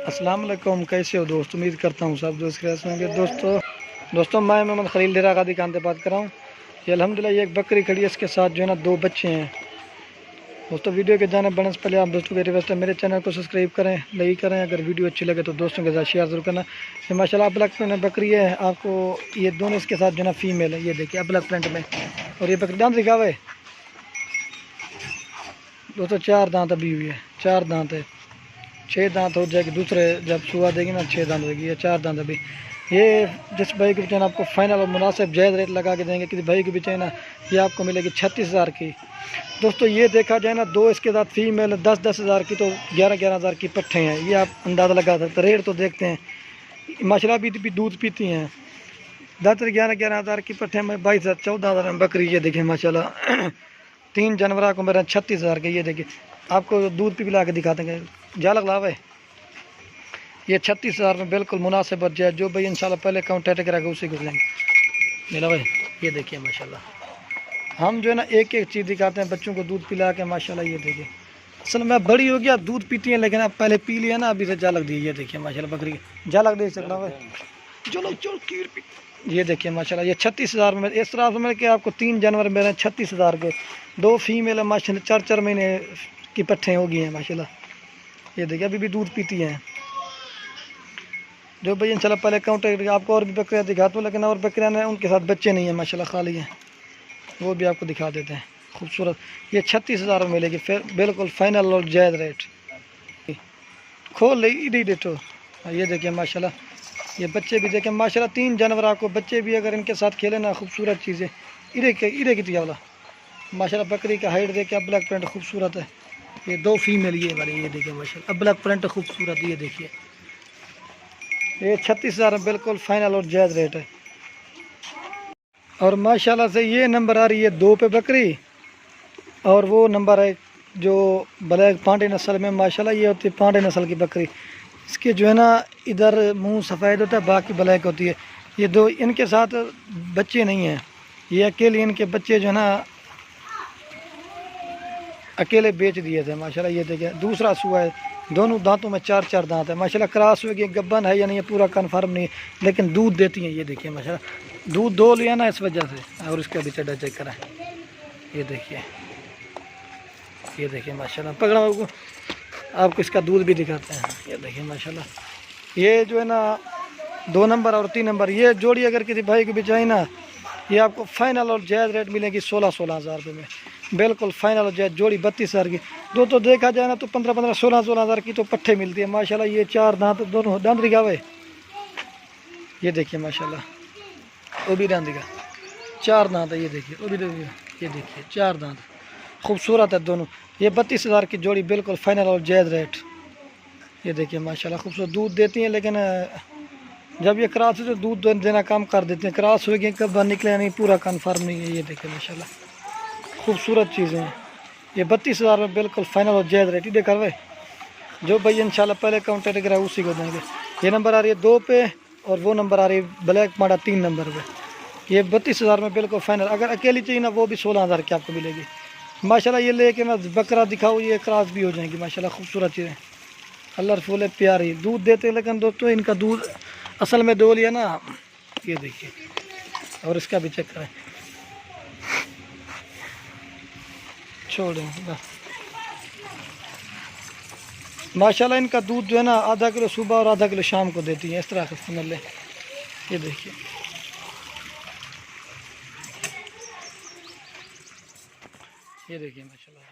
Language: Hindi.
अस्सलाम वालेकुम, कैसे हो दोस्त। उम्मीद करता हूँ सब दोस्त कैसे होंगे। दोस्तों मैं मोहम्मद खलील डेरा गादी खान से बात कर रहा हूँ। ये अल्हम्दुलिल्लाह ये एक बकरी खड़ी है, इसके साथ जो है ना 2 बच्चे हैं। दोस्तों वीडियो के जाने बढ़ने से पहले आप दोस्तों की रिक्वेस्ट है मेरे चैनल को सब्सक्राइब करें, लाइक करें। अगर वीडियो अच्छी लगे तो दोस्तों के साथ शेयर जरूर करना। ये माशाल्लाह ब्लैक प्रिंट में बकरी है। आपको ये दोनों इसके साथ जो है ना फीमेल है, ये देखिए ब्लैक प्रिंट में। और ये बकरी दांत दिखावे दोस्तों, 4 दांत अभी हुई है, 4 दांत है। 6 दांत हो जाएगी, दूसरे जब सुबह देगी ना 6 दांत होगी। ये 4 दांत अभी। ये जिस भाई के बेचना आपको फाइनल और मुनासिब जायज़ रेट लगा के देंगे। किसी भाई के बेचना ये आपको मिलेगी 36,000 की। दोस्तों ये देखा जाए ना, 2 इसके साथ फीमेल 10-10 हज़ार की, तो 11-11 हज़ार की पट्ठे हैं। ये आप अंदाज़ा लगा सकते। रेट तो देखते हैं माशाल्लाह भी दूध पीती हैं। 11-11 हज़ार की पट्ठे में 22,000-14,000 में बकरी। ये देखिए माशाल्लाह 3 जनवरी को मेरा 36,000 के। ये देखिए आपको दूध पिला के दिखा देंगे। जा लग लावे ये 36,000 में बिल्कुल मुनासिब और जाए। जो भाई इंशाल्लाह पहले काउंटेक्ट करेगा उसी को लेंगे मिला भाई। ये देखिए माशाल्लाह हम जो है ना एक एक चीज़ दिखाते हैं बच्चों को दूध पिला के। माशाल्लाह ये देखिए असल में बड़ी हो गया, दूध पीती है, लेकिन अब पहले पी लिया ना, अभी से जालक दी। ये देखिए माशाल्लाह बकरी जालक दे सकता भाई। चलो ये देखिए माशाल्लाह ये 36,000 में। इस तरह समझ के आपको 3 जनवरी में 36,000 के 2 फीमेल है माशाल्लाह। 4-4 महीने की पट्ठे हो गई हैं माशाल्लाह। ये देखिए अभी भी दूध पीती हैं। जो भाई इंशाल्लाह पहले काउंटर आपको और भी बकरियाँ दिखाता हूँ, लेकिन और बकरियाँ ने उनके साथ बच्चे नहीं हैं माशाल्लाह, खाली हैं। वो भी आपको दिखा देते हैं खूबसूरत। ये 36,000 में मिलेगी फिर बिल्कुल फाइनल और जायज़ रेट। खोल ले इडी डेटो। ये देखिए माशाल्लाह ये बच्चे भी देखें माशाल्लाह। 3 जनवरी को बच्चे भी अगर इनके साथ खेले ना, खूबसूरत चीज़ें। इरे की वाला माशाल्लाह बकरी का हाइट देखे, ब्लैक प्रिंट खूबसूरत है। ये 2 फीमेल ये वाली। ये देखिए माशाल्लाह ब्लैक प्रिंट खूबसूरत। ये देखिए ये 36,000 में बिल्कुल फाइनल और जायज़ रेट है। और माशाल्लाह से ये नंबर आ रही है 2 पे बकरी, और वो नंबर है जो ब्लैक पांडे नस्ल में। माशाल्लाह ये होती है पांडे नस्ल की बकरी। इसके जो है ना इधर मुंह सफ़ेद होता है, बाकी ब्लैक होती है। ये 2 इनके साथ बच्चे नहीं हैं, ये अकेले इनके बच्चे जो है ना अकेले बेच दिए थे माशाल्लाह। ये देखिए दूसरा सुआ है, दोनों दांतों में 4-4 दांत है माशाल्लाह। क्रॉस हुए कि गब्बन है या नहीं ये पूरा कंफर्म नहीं, लेकिन दूध देती हैं। ये देखिए माशाल्लाह दूध 2 लिया ना इस वजह से। और इसका भी चड्डा चेक करें। ये देखिए माशाल्लाह पकड़ा आपको इसका दूध भी दिखाते हैं। ये देखिए माशाल्लाह ये जो है ना 2 नंबर और 3 नंबर ये जोड़ी अगर किसी भाई को भी चाहिए ना, ये आपको फाइनल और जायज़ रेट मिलेगी 16-16 हज़ार रुपये में। बिल्कुल फाइनल और जायज़ जोड़ी 32,000 की। तो देखा जाए ना तो 15-15 16-16 हज़ार की तो पट्ठे मिलती है माशाल्लाह। ये 4 दांत दोनों दांत दिखावे। ये देखिए माशाल्लाह वो भी दांत दिखा 4 दांत है। ये देखिए वो भी देखिए, ये देखिए 4 दांत खूबसूरत है दोनों। ये 32,000 की जोड़ी बिल्कुल फाइनल और जायज़ रेट। ये देखिए माशाल्लाह खूबसूरत दूध देती हैं, लेकिन जब ये क्रॉस हो तो दूध देना कम कर देते हैं। क्रॉस हो गए कब निकले नहीं, पूरा कन्फर्म नहीं है। ये देखिए माशाल्लाह खूबसूरत चीज़ें हैं। ये 32,000 में बिल्कुल फाइनल और जायज़ रेट। ही करवे जो भाई इंशाल्लाह पहले काउंटर करा उसी को देंगे। ये नंबर आ रही है 2 पे, और वो नंबर आ रही है ब्लैक माडा 3 नंबर पे। ये 32,000 में बिल्कुल फाइनल। अगर अकेली चाहिए ना वो भी 16,000 की आपको मिलेगी माशाल्लाह। ये लेके मैं बकरा दिखाऊँ, ये क्रॉस भी हो जाएंगी माशाल्लाह। खूबसूरत चीज़ें कलरफुल है, प्यारी दूध देते हैं, लेकिन दोस्तों इनका दूध असल में 2 लिया ना। ये देखिए और इसका भी चेक करें। छोड़ें माशाल्लाह इनका दूध जो है ना आधा किलो सुबह और आधा किलो शाम को देती है। इस तरह का समझ ले। ये देखिए माशाल्लाह।